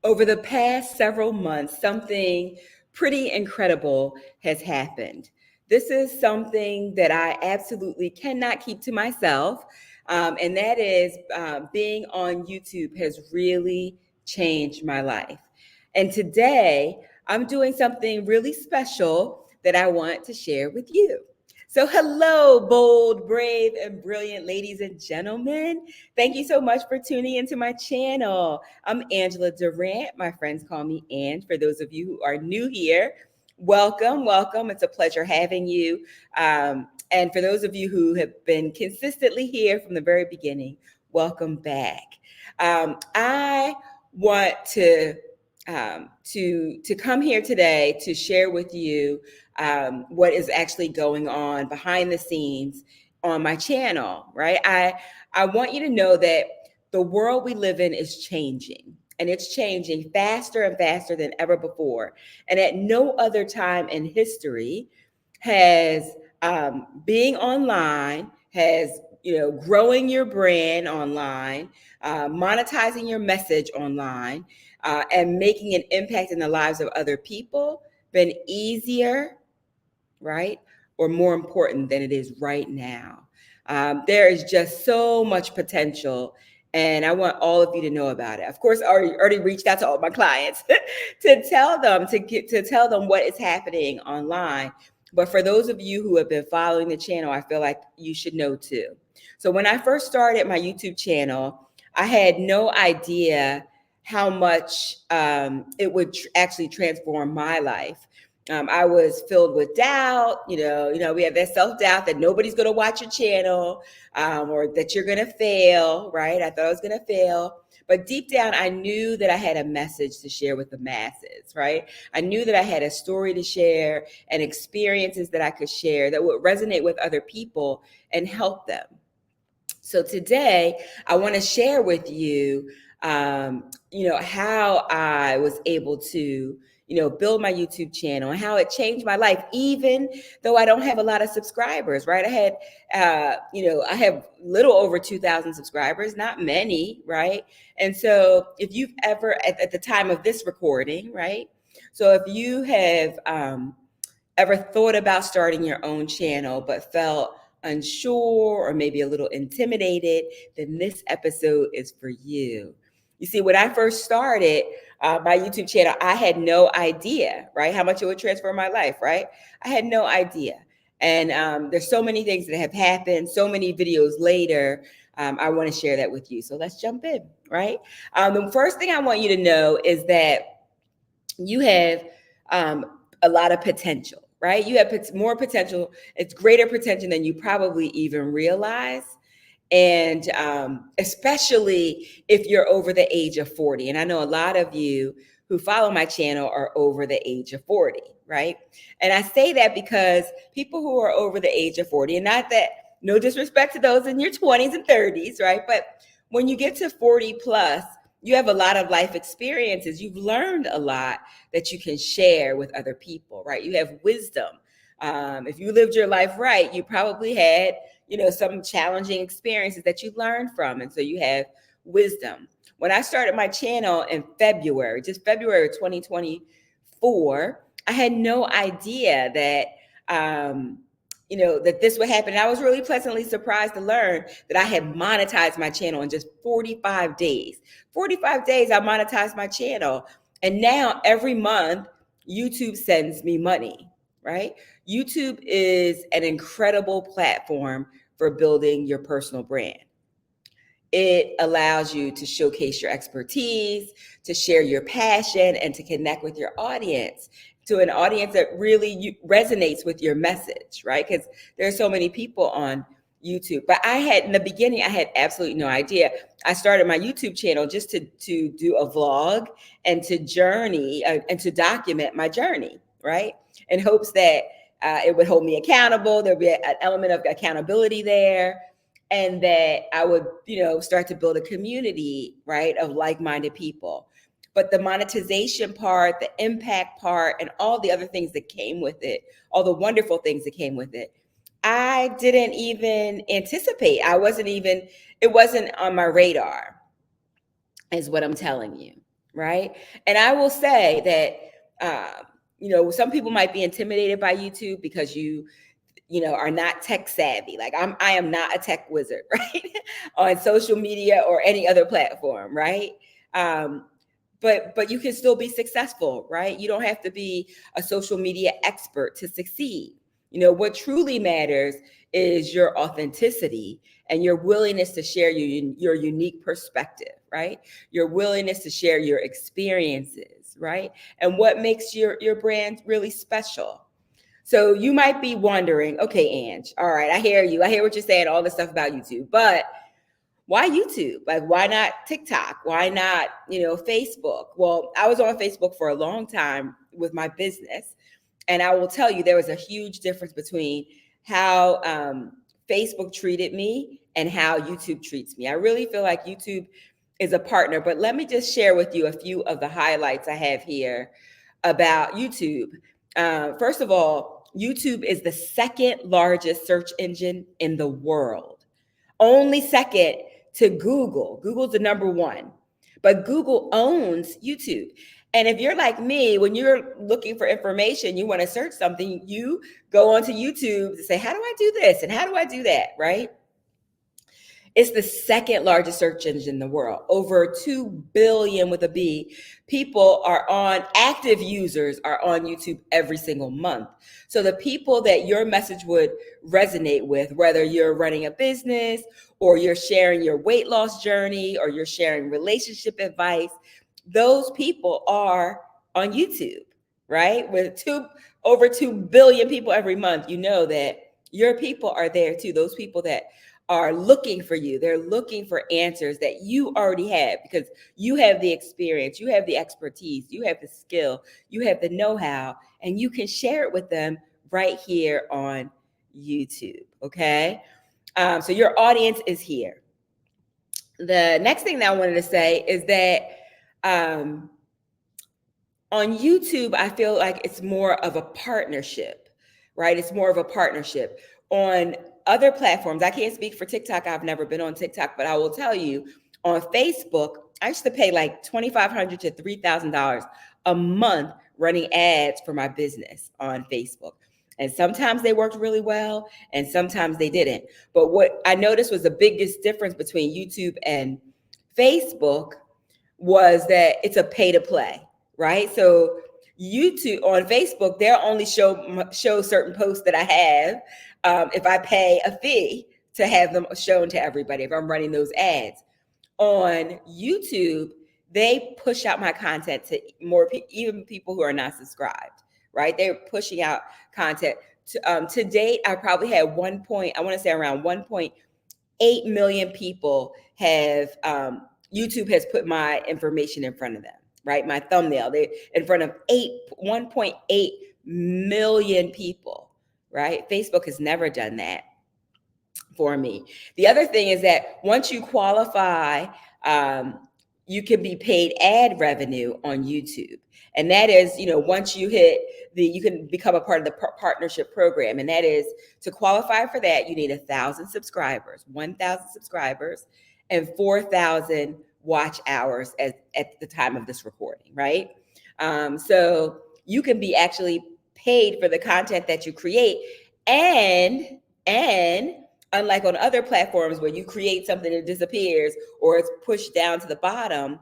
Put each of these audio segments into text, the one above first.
Over the past several months, something pretty incredible has happened. This is something that I absolutely cannot keep to myself, and that is being on YouTube has really changed my life. And today, I'm doing something really special that I want to share with you. So, hello, bold, brave, and brilliant ladies and gentlemen. Thank you so much for tuning into my channel. I'm Angela Durant. My friends call me Ange. For those of you who are new here, welcome, welcome. It's a pleasure having you. And for those of you who have been consistently here from the very beginning, welcome back. I want to come here today to share with you what is actually going on behind the scenes on my channel. Right, I want you to know that the world we live in is changing, and it's changing faster and faster than ever before. And at no other time in history has being online, has growing your brand online, monetizing your message online, and making an impact in the lives of other people been easier, right? Or more important than it is right now. There is just so much potential, and I want all of you to know about it. Of course, I already reached out to all my clients to tell them what is happening online. But for those of you who have been following the channel, I feel like you should know too. So when I first started my YouTube channel, I had no idea how much it would actually transform my life. I was filled with doubt. We have that self-doubt that nobody's going to watch your channel, or that you're going to fail, right? I thought I was going to fail. But deep down, I knew that I had a message to share with the masses, right? I knew that I had a story to share and experiences that I could share that would resonate with other people and help them. So today, I want to share with you, how I was able to, build my YouTube channel and how it changed my life, even though I don't have a lot of subscribers, right? I have little over 2,000 subscribers, not many, right? And so if you've ever, at the time of this recording, right? So if you have ever thought about starting your own channel but felt unsure or maybe a little intimidated, then this episode is for you. You see, when I first started my YouTube channel, I had no idea, right, how much it would transform my life, right? I had no idea. And there's so many things that have happened, so many videos later. I want to share that with you. So let's jump in, right? The first thing I want you to know is that you have a lot of potential, right? You have more potential. It's greater potential than you probably even realize. And especially if you're over the age of 40. And I know a lot of you who follow my channel are over the age of 40, right? And I say that because people who are over the age of 40, and not that, no disrespect to those in your 20s and 30s, right? But when you get to 40 plus, you have a lot of life experiences. You've learned a lot that you can share with other people, right? You have wisdom. If you lived your life right, you probably had, some challenging experiences that you learned from. And so you have wisdom. When I started my channel in February, just February 2024, I had no idea that, that this would happen. And I was really pleasantly surprised to learn that I had monetized my channel in just 45 days. 45 days, I monetized my channel. And now every month, YouTube sends me money, right? YouTube is an incredible platform for building your personal brand. It allows you to showcase your expertise, to share your passion, and to connect with your audience, to an audience that really resonates with your message, right? Because there's so many people on YouTube. But in the beginning, I had absolutely no idea. I started my YouTube channel just to do a vlog and to journey and to document my journey, right? In hopes that it would hold me accountable. There'd be an element of accountability there, and that I would, start to build a community, right, of like-minded people. But the monetization part, the impact part, and all the other things that came with it, all the wonderful things that came with it, I didn't even anticipate. It wasn't on my radar, is what I'm telling you. right? And I will say that, some people might be intimidated by YouTube because you are not tech savvy. Like I am not a tech wizard, right? On social media or any other platform, right? Um, but you can still be successful, right? You don't have to be a social media expert to succeed. What truly matters is your authenticity and your willingness to share your unique perspective, right? Your willingness to share your experiences, right? And what makes your brand really special. So you might be wondering, okay, Ange, all right, I hear you. I hear what you're saying, all this stuff about YouTube, but why YouTube? Like, why not TikTok? Why not, Facebook? Well, I was on Facebook for a long time with my business. And I will tell you, there was a huge difference between how Facebook treated me and how YouTube treats me. I really feel like YouTube is a partner, but let me just share with you a few of the highlights I have here about YouTube. First of all, YouTube is the second largest search engine in the world, only second to Google. Google's the number one, but Google owns YouTube. And if you're like me, when you're looking for information, you want to search something, you go onto YouTube to say, how do I do this? And how do I do that? Right? It's the second largest search engine in the world. Over 2 billion with a B active users are on YouTube every single month. So the people that your message would resonate with, whether you're running a business or you're sharing your weight loss journey or you're sharing relationship advice, those people are on YouTube, right? With over 2 billion people every month, you know that your people are there too. Those people that are looking for you. They're looking for answers that you already have because you have the experience, you have the expertise, you have the skill, you have the know-how, and you can share it with them right here on YouTube. Okay. So your audience is here. The next thing that I wanted to say is that on YouTube, I feel like it's more of a partnership, right? It's more of a partnership. On other platforms, I can't speak for TikTok. I've never been on TikTok, but I will tell you on Facebook, I used to pay like $2,500 to $3,000 a month running ads for my business on Facebook. And sometimes they worked really well and sometimes they didn't. But what I noticed was the biggest difference between YouTube and Facebook was that it's a pay to play, right? So YouTube on Facebook, they'll only show certain posts that I have if I pay a fee to have them shown to everybody, if I'm running those ads. On YouTube, they push out my content to more even people who are not subscribed, right? They're pushing out content. To date, I probably had around 1.8 million people have YouTube has put my information in front of them, right? My thumbnail, they in front of 1.8 million people, right? Facebook has never done that for me. The other thing is that once you qualify, you can be paid ad revenue on YouTube. And that is, once you you can become a part of the partnership program. And that is, to qualify for that, you need 1,000 subscribers, 1,000 subscribers, and 4,000 watch hours at the time of this recording, right? So you can be actually paid for the content that you create, and unlike on other platforms where you create something that disappears or it's pushed down to the bottom,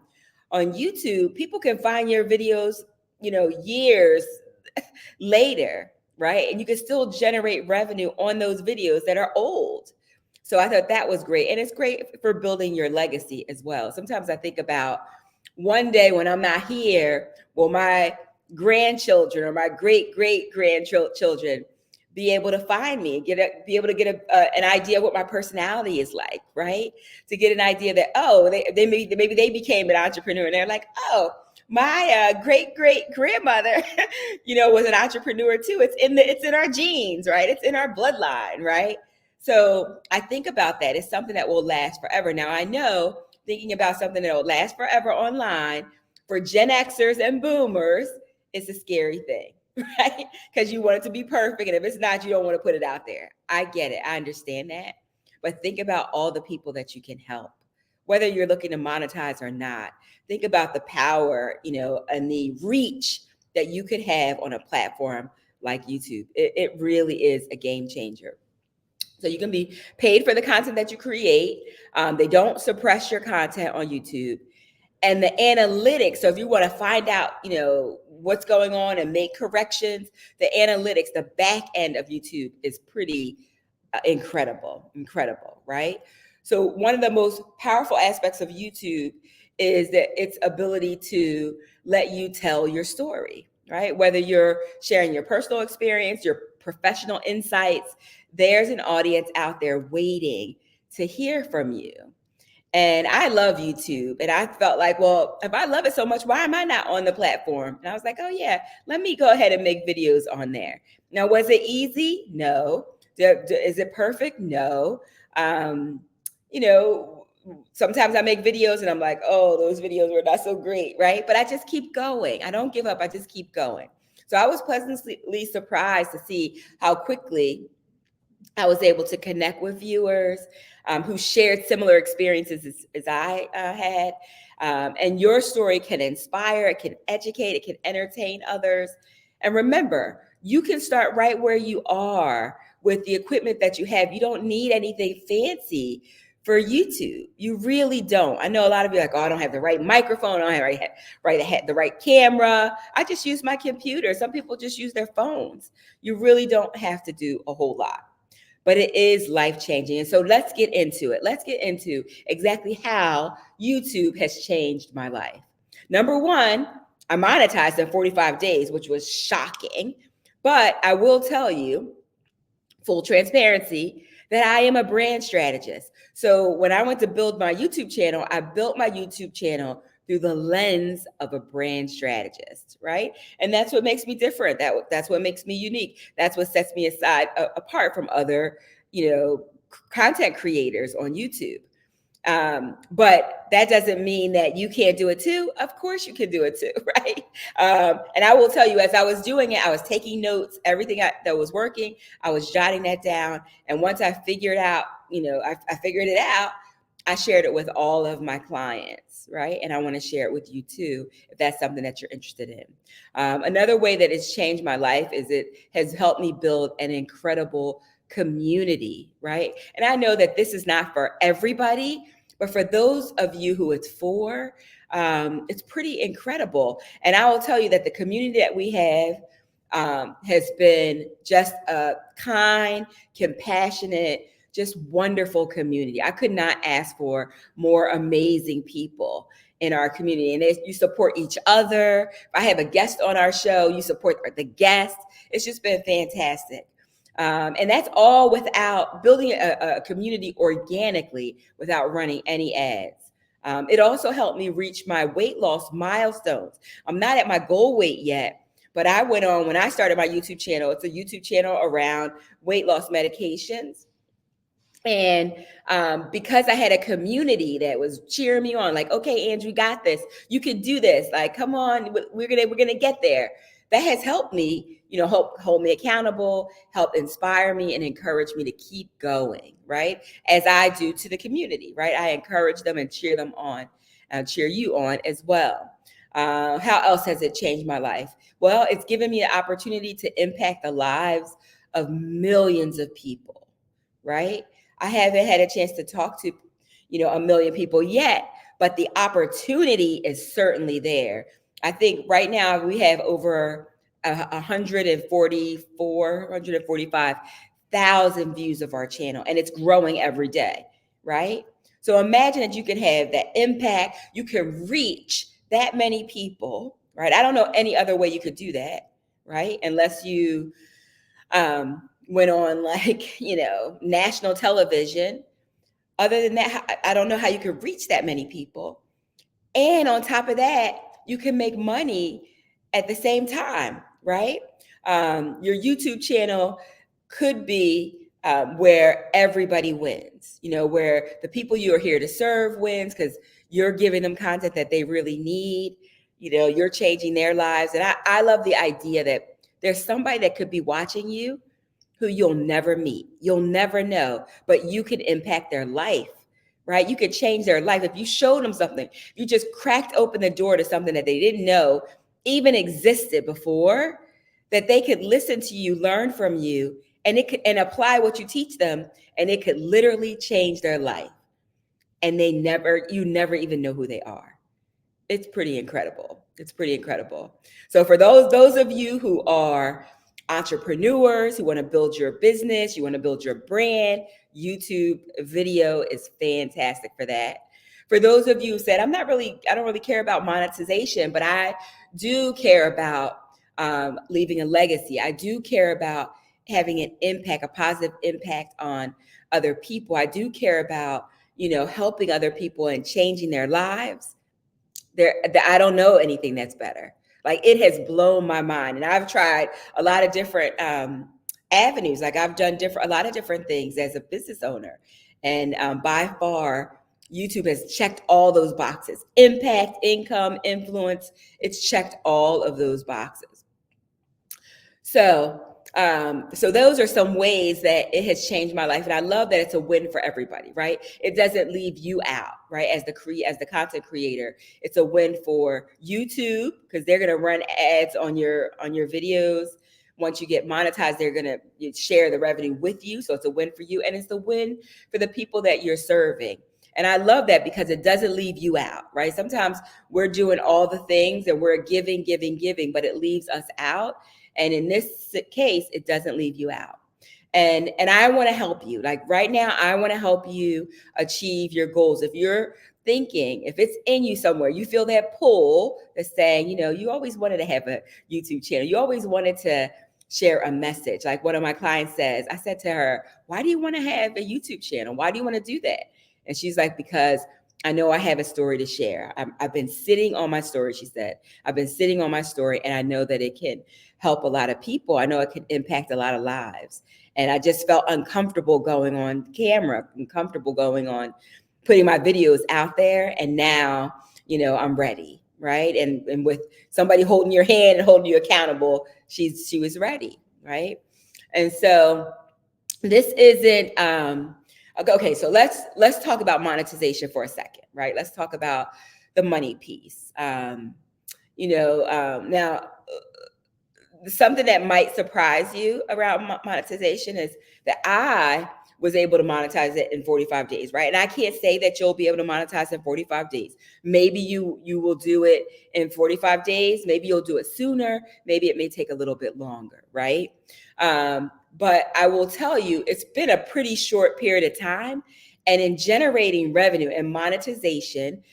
on YouTube, people can find your videos, years later, right? And you can still generate revenue on those videos that are old. So I thought that was great. And it's great for building your legacy as well. Sometimes I think about one day when I'm not here, will my grandchildren or my great grandchildren be able to find me and be able to get an idea of what my personality is like, right? To get an idea that, maybe they became an entrepreneur and they're like, oh, my great grandmother, was an entrepreneur too. It's in our genes, right? It's in our bloodline, right? So I think about that. It's something that will last forever. Now I know thinking about something that will last forever online for Gen Xers and boomers is a scary thing, right? Because you want it to be perfect. And if it's not, you don't want to put it out there. I get it. I understand that. But think about all the people that you can help whether you're looking to monetize or not, think about the power, and the reach that you could have on a platform like YouTube. It really is a game changer. So you can be paid for the content that you create. They don't suppress your content on YouTube. And the analytics, so if you want to find out, what's going on and make corrections, the analytics, the back end of YouTube is pretty incredible, right? So one of the most powerful aspects of YouTube is that its ability to let you tell your story, right? Whether you're sharing your personal experience, your professional insights, there's an audience out there waiting to hear from you. And I love YouTube. And I felt like, well, if I love it so much, why am I not on the platform? And I was like, oh, yeah, let me go ahead and make videos on there. Now, was it easy? No. Is it perfect? No. Sometimes I make videos and I'm like, oh, those videos were not so great, right? But I just keep going. I don't give up. I just keep going. So I was pleasantly surprised to see how quickly I was able to connect with viewers who shared similar experiences as I had. And your story can inspire, it can educate, it can entertain others. And remember, you can start right where you are with the equipment that you have. You don't need anything fancy for YouTube. You really don't. I know a lot of you are like, oh, I don't have the right microphone. I don't have the right camera. I just use my computer. Some people just use their phones. You really don't have to do a whole lot. But it is life-changing. And so let's get into it. Let's get into exactly how YouTube has changed my life. Number one, I monetized in 45 days, which was shocking. But I will tell you, full transparency, that I am a brand strategist. So when I went to build my YouTube channel, I built my YouTube channel through the lens of a brand strategist, right? And that's what makes me different. That's what makes me unique. That's what sets me apart from other, content creators on YouTube. But that doesn't mean that you can't do it too. Of course you can do it too, right? And I will tell you, as I was doing it, I was taking notes, everything that was working, I was jotting that down. And once I figured out, I figured it out, I shared it with all of my clients, right? And I want to share it with you too, if that's something that you're interested in. Another way that it's changed my life is it has helped me build an incredible community, right? And I know that this is not for everybody, but for those of you who it's for, it's pretty incredible. And I will tell you that the community that we have has been just a kind, compassionate, just wonderful community. I could not ask for more amazing people in our community. And you support each other. If I have a guest on our show, you support the guest. It's just been fantastic. And that's all without building a community organically without running any ads. It also helped me reach my weight loss milestones. I'm not at my goal weight yet, but I went on when I started my YouTube channel. It's a YouTube channel around weight loss medications. And because I had a community that was cheering me on, like, okay, Andrew, you got this. You can do this. Like, come on, we're gonna get there. That has helped me, help hold me accountable, help inspire me and encourage me to keep going, right? As I do to the community, right? I encourage them and cheer them on, cheer you on as well. How else has it changed my life? Well, it's given me an opportunity to impact the lives of millions of people, right? I haven't had a chance to talk to, a million people yet, but the opportunity is certainly there. I think right now we have over 145,000 views of our channel, and it's growing every day, right? So imagine that you can have that impact. You can reach that many people, right? I don't know any other way you could do that, right? Unless you went on national television. Other than that, I don't know how you could reach that many people. And on top of that, you can make money at the same time, right? Your YouTube channel could be where everybody wins, where the people you are here to serve wins because you're giving them content that they really need. You're changing their lives. And I love the idea that there's somebody that could be watching you who you'll never meet. You'll never know, but you can impact their life, right? You could change their life. If you showed them something, you just cracked open the door to something that they didn't know even existed before, that they could listen to you, learn from you, and it could, and apply what you teach them, and it could literally change their life. And you never even know who they are. It's pretty incredible. It's pretty incredible. So for those of you who are entrepreneurs, who want to build your business, you want to build your brand, YouTube video is fantastic for that. For those of you who said, I don't really care about monetization, but I do care about leaving a legacy. I do care about having an impact, a positive impact on other people. I do care about, helping other people and changing their lives. I don't know anything that's better. Like, it has blown my mind, and I've tried a lot of different avenues. Like, I've done a lot of different things as a business owner, and by far, YouTube has checked all those boxes: impact, income, influence. It's checked all of those boxes. So those are some ways that it has changed my life, and I love that it's a win for everybody, right? It doesn't leave you out, right? As the content creator, it's a win for YouTube, because they're going to run ads on your videos. Once you get monetized, they're going to share the revenue with you, so it's a win for you, and it's a win for the people that you're serving. And I love that, because it doesn't leave you out, right? Sometimes we're doing all the things and we're giving, but it leaves us out. And in this case, it doesn't leave you out. And I want to help you. Like, right now, I want to help you achieve your goals. If you're thinking, if it's in you somewhere, you feel that pull that's saying, you always wanted to have a YouTube channel. You always wanted to share a message. Like one of my clients says, I said to her, why do you want to have a YouTube channel? Why do you want to do that? And she's like, because I know I have a story to share. I've been sitting on my story, she said. I've been sitting on my story, and I know that it can help a lot of people. I know it can impact a lot of lives. And I just felt uncomfortable going on camera, uncomfortable going on, putting my videos out there. And now, I'm ready, right? And with somebody holding your hand and holding you accountable, she was ready, right? And so this isn't okay. So let's talk about monetization for a second, right? Let's talk about the money piece. Now, something that might surprise you around monetization is that I was able to monetize it in 45 days, right? And I can't say that you'll be able to monetize in 45 days. Maybe you will do it in 45 days. Maybe you'll do it sooner. Maybe it may take a little bit longer, right? But I will tell you, it's been a pretty short period of time. And in generating revenue and monetization,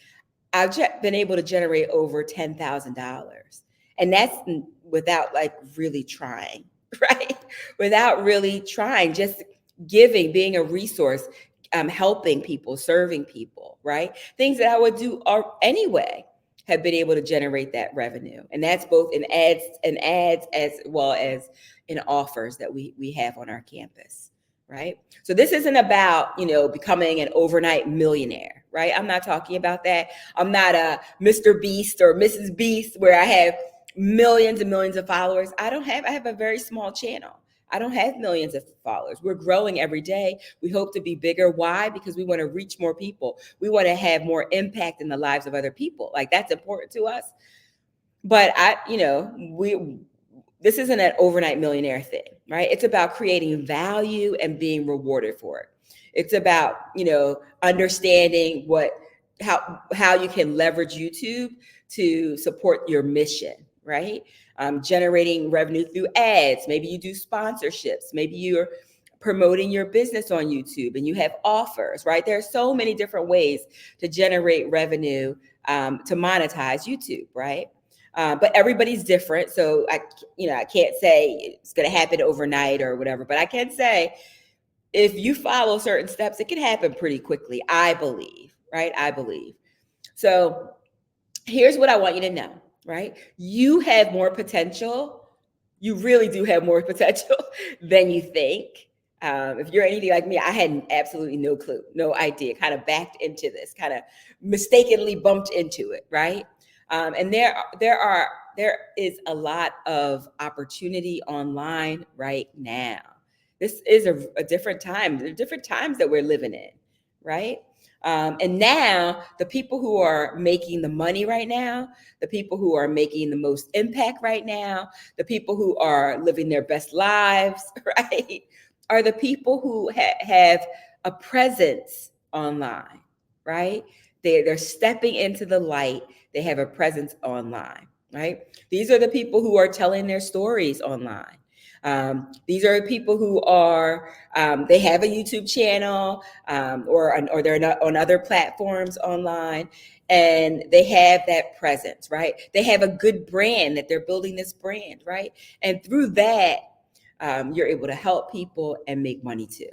I've been able to generate over $10,000. And that's without really trying, right? Without really trying, just giving, being a resource, helping people, serving people, right? Things that I would do anyway have been able to generate that revenue. And that's both in ads as well as in offers that we have on our campus, right? So this isn't about, becoming an overnight millionaire, right? I'm not talking about that. I'm not a Mr. Beast or Mrs. Beast where I have millions and millions of followers. I have a very small channel. I don't have millions of followers. We're growing every day. We hope to be bigger. Why? Because we want to reach more people. We want to have more impact in the lives of other people. Like, that's important to us. But this isn't an overnight millionaire thing, right? It's about creating value and being rewarded for it. It's about, understanding how you can leverage YouTube to support your mission, right? Generating revenue through ads. Maybe you do sponsorships. Maybe you're promoting your business on YouTube and you have offers, right? There are so many different ways to generate revenue, to monetize YouTube, right? But everybody's different. So I can't say it's going to happen overnight or whatever, but I can say if you follow certain steps, it can happen pretty quickly. I believe, right? I believe. So here's what I want you to know, right? You have more potential. You really do have more potential than you think. If you're anything like me, I had absolutely no clue, no idea, kind of backed into this, kind of mistakenly bumped into it, right? And there is a lot of opportunity online right now. This is a different time. There are different times that we're living in, right? And now the people who are making the money right now, the people who are making the most impact right now, the people who are living their best lives, right, are the people who have a presence online, right? They're stepping into the light. They have a presence online, right? These are the people who are telling their stories online. These are people who are, they have a YouTube channel, or they're not on other platforms online, and they have that presence, right? They have a good brand that they're building this brand, right? And through that, you're able to help people and make money too,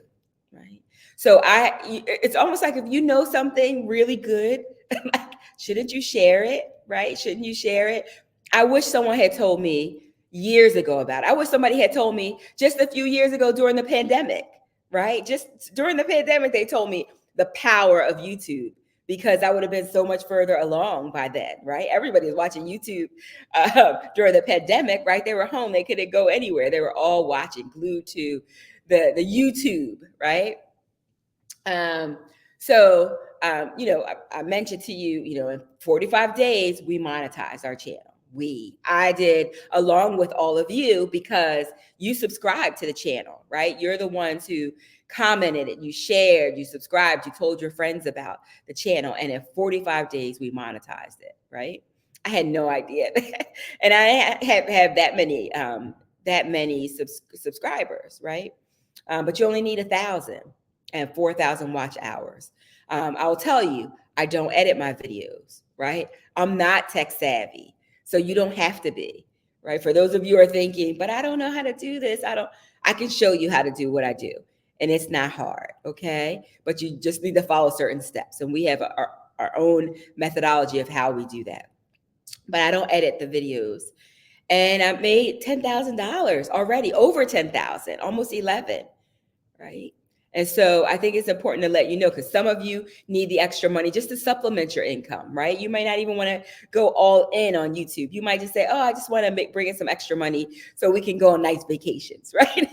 right? So it's almost like if you know something really good, like, shouldn't you share it, right? Shouldn't you share it? I wish someone had told me years ago about it. I wish somebody had told me just a few years ago during the pandemic, right? Just during the pandemic, they told me the power of YouTube, because I would have been so much further along by then, right? Everybody was watching YouTube during the pandemic, right? They were home. They couldn't go anywhere. They were all watching, glued to the YouTube, right? Um, so, I mentioned to you, in 45 days, we monetized our channel. I did, along with all of you, because you subscribed to the channel, right? You're the ones who commented it, you shared, you subscribed, you told your friends about the channel. And in 45 days, we monetized it, right? I had no idea. And I have that many subscribers, right? But you only need 1,000 and 4,000 watch hours. I'll tell you, I don't edit my videos, right? I'm not tech savvy, so you don't have to be, right? For those of you who are thinking, but I don't know how to do this. I can show you how to do what I do. And it's not hard, okay? But you just need to follow certain steps. And we have our own methodology of how we do that. But I don't edit the videos. And I made $10,000 already, over 10,000, almost 11, right? And so I think it's important to let you know, because some of you need the extra money just to supplement your income, right? You might not even want to go all in on YouTube. You might just say, oh, I just want to bring in some extra money so we can go on nice vacations, right?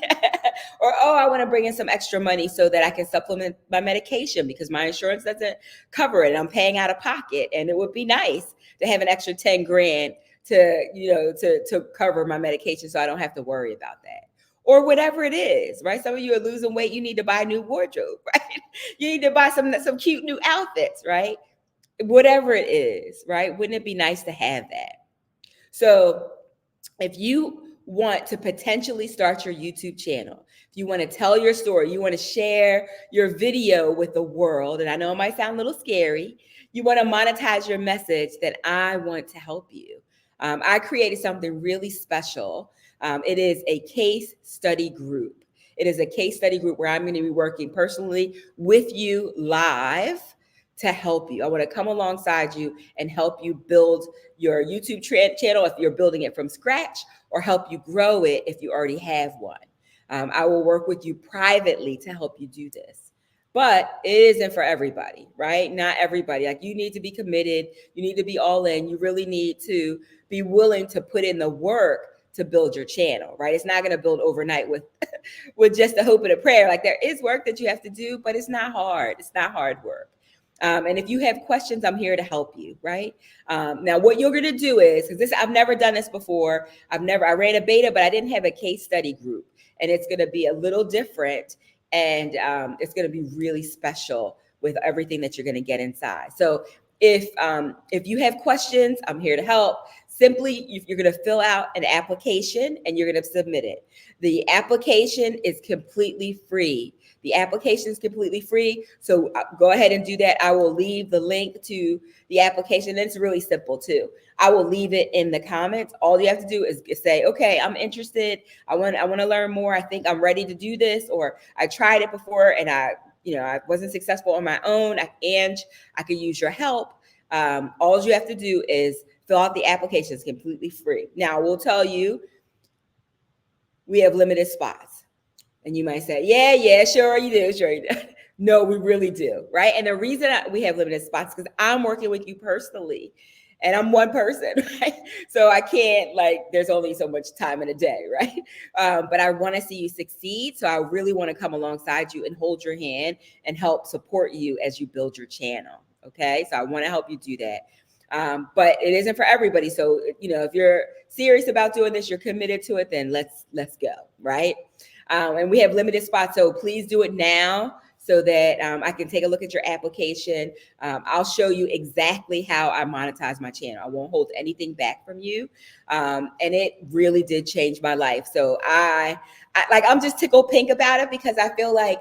Or, oh, I want to bring in some extra money so that I can supplement my medication because my insurance doesn't cover it. I'm paying out of pocket, and it would be nice to have an extra 10 grand to cover my medication so I don't have to worry about that. Or whatever it is, right? Some of you are losing weight. You need to buy a new wardrobe, right? You need to buy some cute new outfits, right? Whatever it is, right? Wouldn't it be nice to have that? So if you want to potentially start your YouTube channel, if you want to tell your story, you want to share your video with the world, and I know it might sound a little scary, you want to monetize your message, then I want to help you. I created something really special. It is a case study group. It is a case study group where I'm going to be working personally with you live to help you. I want to come alongside you and help you build your YouTube channel if you're building it from scratch, or help you grow it if you already have one. I will work with you privately to help you do this. But it isn't for everybody, right? Not everybody. Like, you need to be committed. You need to be all in. You really need to be willing to put in the work to build your channel, right? It's not going to build overnight with with just a hope and a prayer. Like, there is work that you have to do, but it's not hard. It's not hard work. And if you have questions, I'm here to help you, right? Now, what you're going to do is, because I've never done this before. I ran a beta, but I didn't have a case study group. And it's going to be a little different. And it's going to be really special with everything that you're going to get inside. So if you have questions, I'm here to help. Simply, you're going to fill out an application and you're going to submit it. The application is completely free. The application is completely free. So go ahead and do that. I will leave the link to the application. It's really simple too. I will leave it in the comments. All you have to do is say, okay, I'm interested. I want to learn more. I think I'm ready to do this, or I tried it before and I wasn't successful on my own. I could use your help. All you have to do is fill out the application. It's completely free. Now, we'll tell you, we have limited spots. And you might say, yeah, sure you do. No, we really do, right? And the reason we have limited spots is because I'm working with you personally. and I'm one person, right? So I can't, like, there's only so much time in a day, right? But I want to see you succeed. So I really want to come alongside you and hold your hand and help support you as you build your channel. Okay. So I want to help you do that. But it isn't for everybody. So, if you're serious about doing this, you're committed to it, then let's go. Right. And we have limited spots. So please do it now so that I can take a look at your application. I'll show you exactly how I monetize my channel. I won't hold anything back from you. And it really did change my life. So I'm just tickled pink about it, because I feel like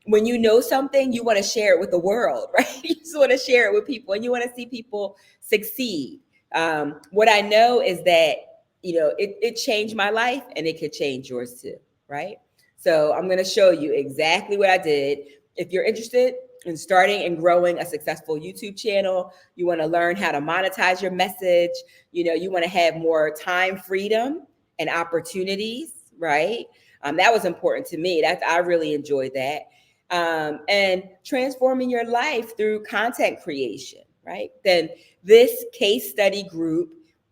when you know something, you want to share it with the world, right? You just want to share it with people, and you want to see people succeed. What I know is that, it changed my life, and it could change yours too, right? So I'm going to show you exactly what I did. If you're interested in starting and growing a successful YouTube channel, you want to learn how to monetize your message, you want to have more time freedom and opportunities, right? That was important to me. I really enjoyed that. And transforming your life through content creation, right? Then this case study group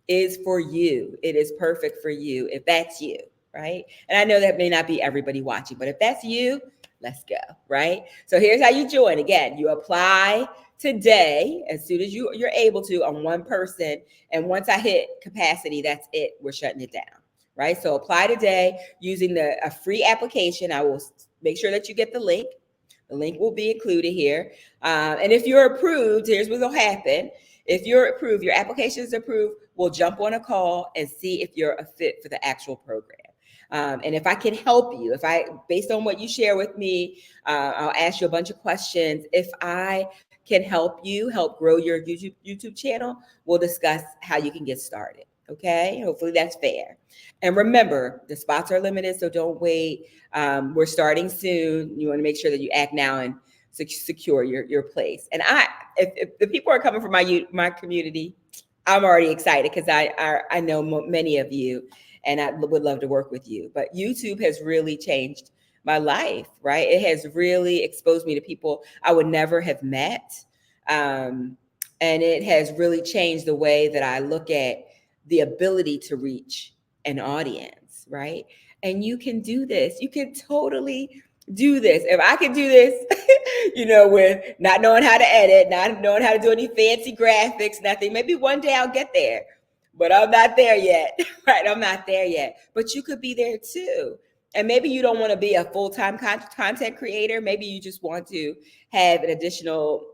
is for you. It is perfect for you if that's you, right? And I know that may not be everybody watching, but if that's you, let's go, right? So here's how you join. Again, you apply today as soon as you're able to on one person. And once I hit capacity, that's it. We're shutting it down, right? So apply today using a free application. I will make sure that you get the link. The link will be included here. And if you're approved, here's what will happen. If you're approved, your application is approved, we'll jump on a call and see if you're a fit for the actual program. And if I can help you, based on what you share with me, I'll ask you a bunch of questions. If I can help you help grow your YouTube channel, we'll discuss how you can get started. Okay, hopefully that's fair. And remember, the spots are limited, so don't wait. We're starting soon. You want to make sure that you act now and secure your place. And if the people are coming from my community, I'm already excited, because I know many of you, and I would love to work with you. But YouTube has really changed my life, right? It has really exposed me to people I would never have met. And it has really changed the way that I look at the ability to reach an audience, right? And you can do this. You can totally do this. If I can do this, with not knowing how to edit, not knowing how to do any fancy graphics, nothing, maybe one day I'll get there, but I'm not there yet, right? I'm not there yet, but you could be there too. And maybe you don't want to be a full-time content creator. Maybe you just want to have an additional,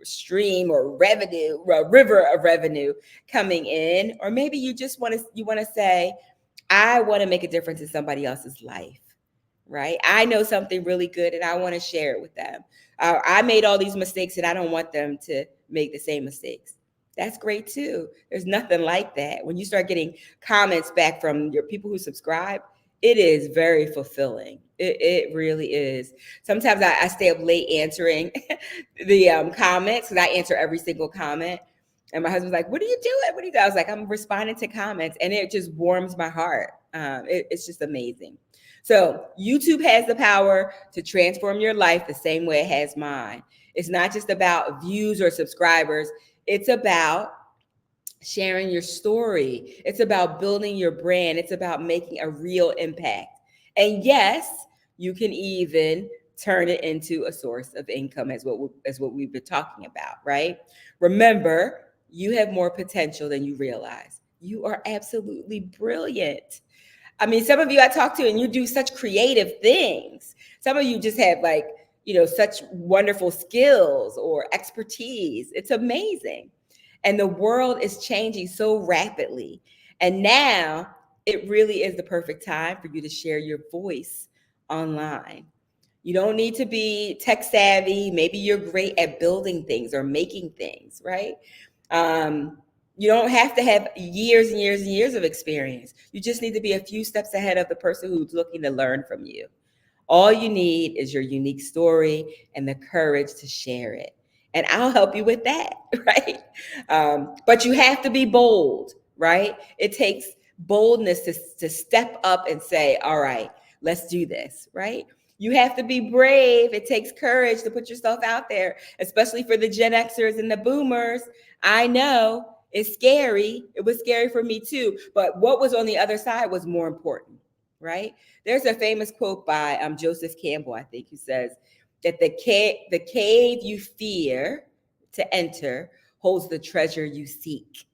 stream or revenue, or river of revenue coming in. Or maybe you just want to say, I want to make a difference in somebody else's life, right? I know something really good and I want to share it with them. I made all these mistakes and I don't want them to make the same mistakes. That's great too. There's nothing like that. When you start getting comments back from your people who subscribe, it is very fulfilling. It really is. Sometimes I stay up late answering the comments, because I answer every single comment. And my husband's like, what are you doing? What are you doing? I was like, I'm responding to comments, and it just warms my heart. It's just amazing. So YouTube has the power to transform your life the same way it has mine. It's not just about views or subscribers. It's about sharing your story. It's about building your brand. It's about making a real impact. And yes, you can even turn it into a source of income, as what we've been talking about, right? Remember, you have more potential than you realize. You are absolutely brilliant. I mean, some of you I talk to and you do such creative things. Some of you just have such wonderful skills or expertise. It's amazing. And the world is changing so rapidly. And now it really is the perfect time for you to share your voice online. You don't need to be tech savvy. Maybe you're great at building things or making things, right? You don't have to have years and years and years of experience. You just need to be a few steps ahead of the person who's looking to learn from you. All you need is your unique story and the courage to share it. And I'll help you with that, right? But you have to be bold, right? It takes boldness to step up and say, all right, let's do this, right? You have to be brave. It takes courage to put yourself out there, especially for the Gen Xers and the boomers. I know It's scary. It was scary for me too. But what was on the other side was more important, right? There's a famous quote by Joseph Campbell, I think, who says that the cave you fear to enter holds the treasure you seek.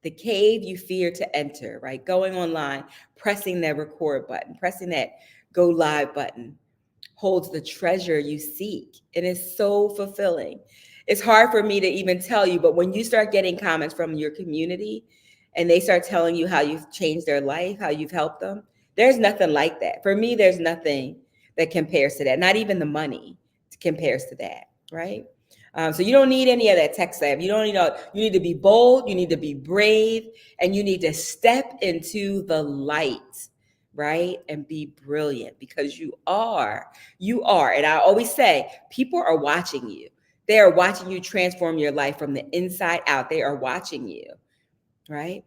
The cave you fear to enter, right? Going online, pressing that record button, pressing that go live button holds the treasure you seek. And it's so fulfilling. It's hard for me to even tell you, but when you start getting comments from your community and they start telling you how you've changed their life, how you've helped them, there's nothing like that. For me, there's nothing that compares to that. Not even the money compares to that, right? So you don't need any of that tech stuff. You don't need, you need to be bold, you need to be brave, and you need to step into the light, right? And be brilliant, because you are. And I always say, people are watching you. They are watching you transform your life from the inside out. They are watching you, right?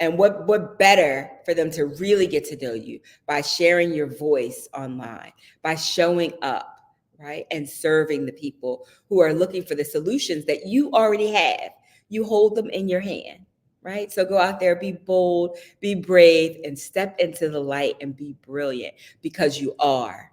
And what better for them to really get to know you by sharing your voice online, by showing up, right? And serving the people who are looking for the solutions that you already have. You hold them in your hand, right? So go out there, be bold, be brave, and step into the light and be brilliant, because you are.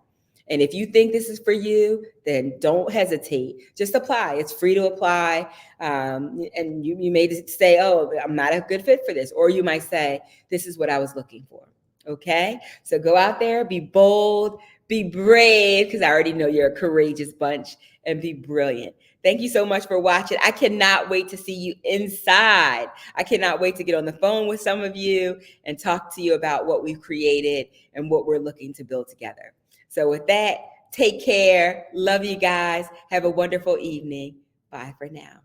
And if you think this is for you, then don't hesitate. Just apply. It's free to apply. And you may say, oh, I'm not a good fit for this. Or you might say, this is what I was looking for. Okay? So go out there, be bold, be brave, because I already know you're a courageous bunch, and be brilliant. Thank you so much for watching. I cannot wait to see you inside. I cannot wait to get on the phone with some of you and talk to you about what we've created and what we're looking to build together. So with that, take care. Love you guys. Have a wonderful evening. Bye for now.